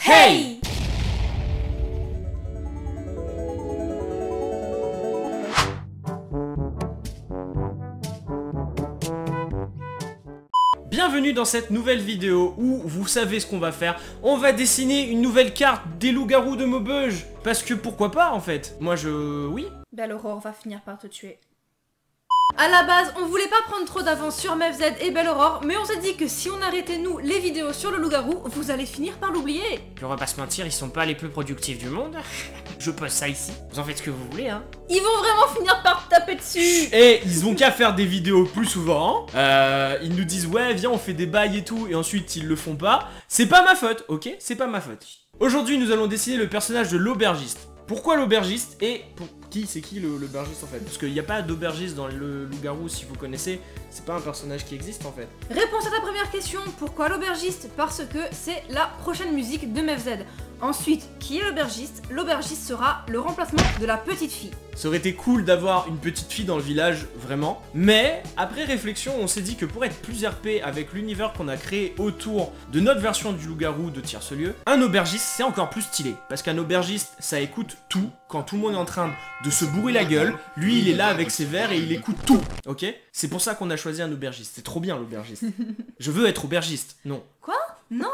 Hey! Bienvenue dans cette nouvelle vidéo où vous savez ce qu'on va faire. On va dessiner une nouvelle carte des loups-garous de Maubeuge. Parce que pourquoi pas en fait. Moi oui. Belle Aurore va finir par te tuer. A la base, on voulait pas prendre trop d'avance sur Mev Z et Belle Aurore, mais on s'est dit que si on arrêtait nous les vidéos sur le loup-garou, vous allez finir par l'oublier. Puis on va pas se mentir, ils sont pas les plus productifs du monde. Je pose ça ici. Vous en faites ce que vous voulez, hein. Ils vont vraiment finir par taper dessus. Et ils ont qu'à faire des vidéos plus souvent. Ils nous disent ouais viens on fait des bails et tout, et ensuite ils le font pas. C'est pas ma faute, ok? C'est pas ma faute. Aujourd'hui nous allons dessiner le personnage de l'aubergiste. Pourquoi l'aubergiste et pour c'est qui l'aubergiste en fait? Parce qu'il n'y a pas d'aubergiste dans le loup-garou si vous connaissez, c'est pas un personnage qui existe en fait. Réponse à ta première question, pourquoi l'aubergiste? Parce que c'est la prochaine musique de Mev Z. Ensuite, qui est l'aubergiste? L'aubergiste sera le remplacement de la petite fille. Ça aurait été cool d'avoir une petite fille dans le village, vraiment. Mais, après réflexion, on s'est dit que pour être plus RP avec l'univers qu'on a créé autour de notre version du loup-garou de Tierce-Lieu, un aubergiste c'est encore plus stylé. Parce qu'un aubergiste, ça écoute tout. Quand tout le monde est en train de se bourrer la gueule, lui il est là avec ses verres et il écoute tout, ok? C'est pour ça qu'on a choisi un aubergiste. C'est trop bien l'aubergiste. Je veux être aubergiste, non. Quoi? Non.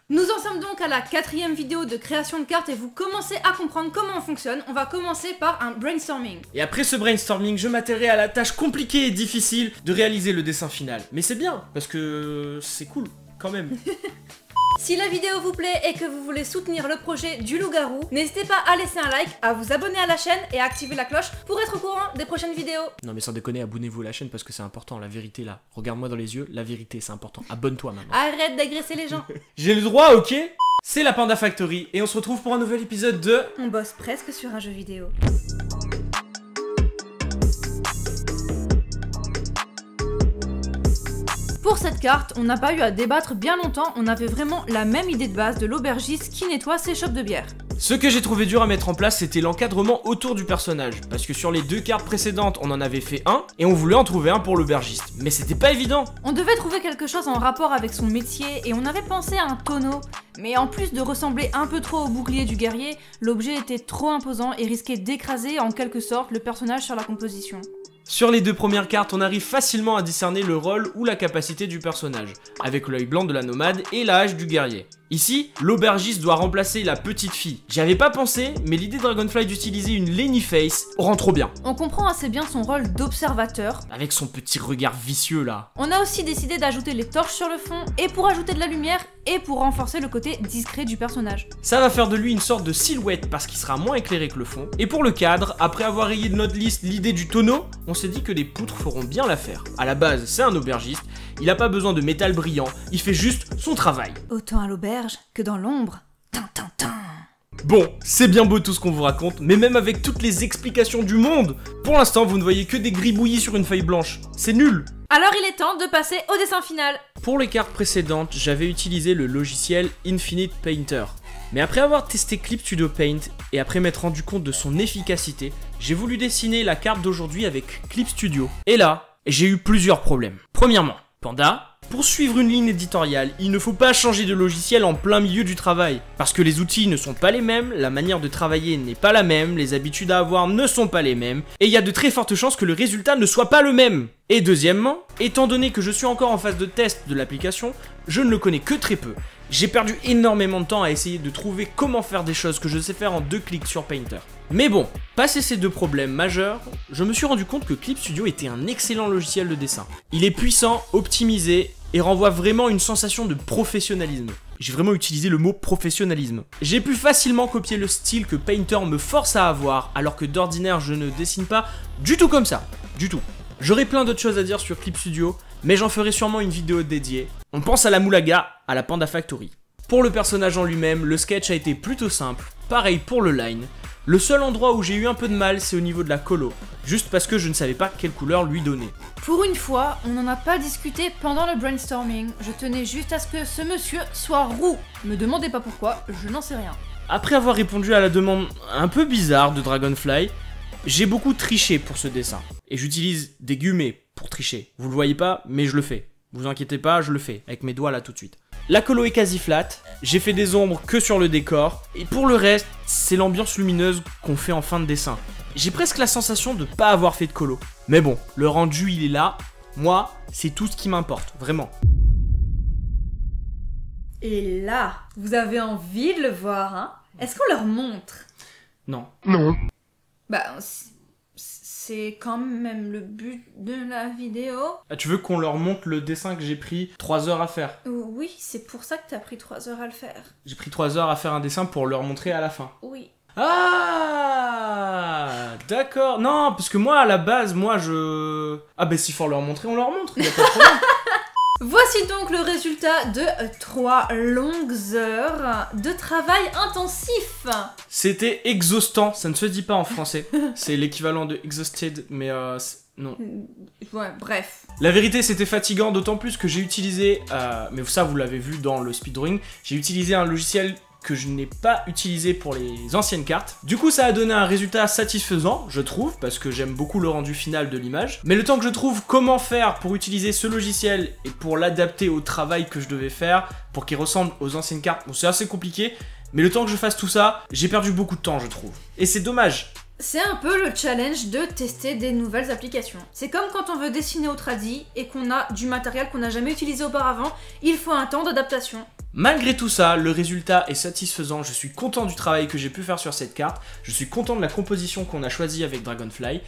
Nous en sommes donc à la 4e vidéo de création de cartes et vous commencez à comprendre comment on fonctionne. On va commencer par un brainstorming. Et après ce brainstorming, je m'attellerai à la tâche compliquée et difficile de réaliser le dessin final. Mais c'est bien, parce que c'est cool, quand même. Si la vidéo vous plaît et que vous voulez soutenir le projet du loup-garou, n'hésitez pas à laisser un like, à vous abonner à la chaîne et à activer la cloche pour être au courant des prochaines vidéos. Non mais sans déconner, abonnez-vous à la chaîne parce que c'est important, la vérité là. Regarde-moi dans les yeux, la vérité c'est important. Abonne-toi maintenant. Arrête d'agresser les gens. J'ai le droit, ok? C'est la Panda Factory et on se retrouve pour un nouvel épisode de... On bosse presque sur un jeu vidéo. Pour cette carte, on n'a pas eu à débattre bien longtemps, on avait vraiment la même idée de base de l'aubergiste qui nettoie ses chopes de bière. Ce que j'ai trouvé dur à mettre en place, c'était l'encadrement autour du personnage. Parce que sur les deux cartes précédentes, on en avait fait un, et on voulait en trouver un pour l'aubergiste. Mais c'était pas évident. On devait trouver quelque chose en rapport avec son métier, et on avait pensé à un tonneau. Mais en plus de ressembler un peu trop au bouclier du guerrier, l'objet était trop imposant et risquait d'écraser en quelque sorte le personnage sur la composition. Sur les deux premières cartes, on arrive facilement à discerner le rôle ou la capacité du personnage, avec l'œil blanc de la nomade et la hache du guerrier. Ici, l'aubergiste doit remplacer la petite fille. J'y avais pas pensé, mais l'idée Dragonfly d'utiliser une Lenny Face rend trop bien. On comprend assez bien son rôle d'observateur, avec son petit regard vicieux là. On a aussi décidé d'ajouter les torches sur le fond, et pour ajouter de la lumière, et pour renforcer le côté discret du personnage. Ça va faire de lui une sorte de silhouette parce qu'il sera moins éclairé que le fond. Et pour le cadre, après avoir rayé de notre liste l'idée du tonneau, on s'est dit que les poutres feront bien l'affaire. À la base, c'est un aubergiste, il a pas besoin de métal brillant, il fait juste son travail. Autant à l'auberge que dans l'ombre. Bon, c'est bien beau tout ce qu'on vous raconte, mais même avec toutes les explications du monde, pour l'instant vous ne voyez que des gribouillis sur une feuille blanche. C'est nul. Alors il est temps de passer au dessin final. Pour les cartes précédentes, j'avais utilisé le logiciel Infinite Painter. Mais après avoir testé Clip Studio Paint et après m'être rendu compte de son efficacité, j'ai voulu dessiner la carte d'aujourd'hui avec Clip Studio. Et là, j'ai eu plusieurs problèmes. Premièrement, Panda, pour suivre une ligne éditoriale, il ne faut pas changer de logiciel en plein milieu du travail. Parce que les outils ne sont pas les mêmes, la manière de travailler n'est pas la même, les habitudes à avoir ne sont pas les mêmes, et il y a de très fortes chances que le résultat ne soit pas le même. Et deuxièmement, étant donné que je suis encore en phase de test de l'application, je ne le connais que très peu. J'ai perdu énormément de temps à essayer de trouver comment faire des choses que je sais faire en 2 clics sur Painter. Mais bon, passé ces deux problèmes majeurs, je me suis rendu compte que Clip Studio était un excellent logiciel de dessin. Il est puissant, optimisé et renvoie vraiment une sensation de professionnalisme. J'ai vraiment utilisé le mot professionnalisme. J'ai pu facilement copier le style que Painter me force à avoir, alors que d'ordinaire je ne dessine pas du tout comme ça. Du tout. J'aurais plein d'autres choses à dire sur Clip Studio, mais j'en ferai sûrement une vidéo dédiée. On pense à la Moulaga, à la Panda Factory. Pour le personnage en lui-même, le sketch a été plutôt simple, pareil pour le line. Le seul endroit où j'ai eu un peu de mal, c'est au niveau de la colo, juste parce que je ne savais pas quelle couleur lui donner. Pour une fois, on n'en a pas discuté pendant le brainstorming, je tenais juste à ce que ce monsieur soit roux. Me demandez pas pourquoi, je n'en sais rien. Après avoir répondu à la demande un peu bizarre de Dragonfly, j'ai beaucoup triché pour ce dessin. Et j'utilise des guillemets pour tricher. Vous le voyez pas, mais je le fais. Vous inquiétez pas, je le fais, avec mes doigts là tout de suite. La colo est quasi flat, j'ai fait des ombres que sur le décor, et pour le reste, c'est l'ambiance lumineuse qu'on fait en fin de dessin. J'ai presque la sensation de pas avoir fait de colo. Mais bon, le rendu il est là, moi, c'est tout ce qui m'importe, vraiment. Et là, vous avez envie de le voir, hein? Est-ce qu'on leur montre? Non. Non. Bah, c'est quand même le but de la vidéo. Ah, tu veux qu'on leur montre le dessin que j'ai pris 3 heures à faire? Oui, c'est pour ça que t'as pris 3 heures à le faire. J'ai pris 3 heures à faire un dessin pour leur montrer à la fin. Oui. Ah, d'accord. Non, parce que moi, à la base, Ah bah s'il faut leur montrer, on leur montre, y a pas de problème. Voici donc le résultat de 3 longues heures de travail intensif. C'était exhaustant, ça ne se dit pas en français. C'est l'équivalent de exhausted, mais non. Ouais, bref. La vérité, c'était fatigant, d'autant plus que j'ai utilisé, mais ça vous l'avez vu dans le speedrunning, j'ai utilisé un logiciel que je n'ai pas utilisé pour les anciennes cartes. Du coup, ça a donné un résultat satisfaisant, je trouve, parce que j'aime beaucoup le rendu final de l'image. Mais le temps que je trouve comment faire pour utiliser ce logiciel et pour l'adapter au travail que je devais faire, pour qu'il ressemble aux anciennes cartes, bon, c'est assez compliqué, mais le temps que je fasse tout ça, j'ai perdu beaucoup de temps, je trouve. Et c'est dommage. C'est un peu le challenge de tester des nouvelles applications. C'est comme quand on veut dessiner au tradi et qu'on a du matériel qu'on n'a jamais utilisé auparavant, il faut un temps d'adaptation. Malgré tout ça, le résultat est satisfaisant, je suis content du travail que j'ai pu faire sur cette carte, je suis content de la composition qu'on a choisie avec Dragonfly,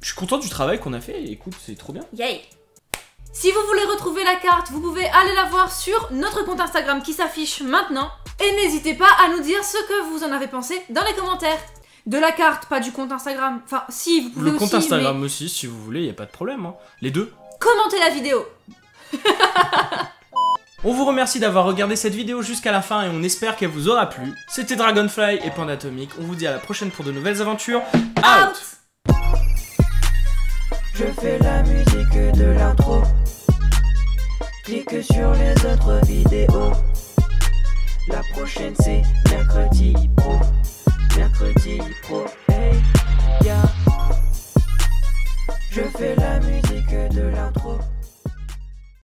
je suis content du travail qu'on a fait, et écoute, c'est trop bien. Yay! Si vous voulez retrouver la carte, vous pouvez aller la voir sur notre compte Instagram qui s'affiche maintenant, et n'hésitez pas à nous dire ce que vous en avez pensé dans les commentaires. De la carte, pas du compte Instagram, enfin si, vous pouvez Le compte aussi, Instagram mais... aussi, si vous voulez, y a pas de problème, hein. Les deux. Commentez la vidéo. On vous remercie d'avoir regardé cette vidéo jusqu'à la fin et on espère qu'elle vous aura plu. C'était Dragonfly et Panda Atomic. On vous dit à la prochaine pour de nouvelles aventures. Out! Je fais la musique de l'intro. Clique sur les autres vidéos.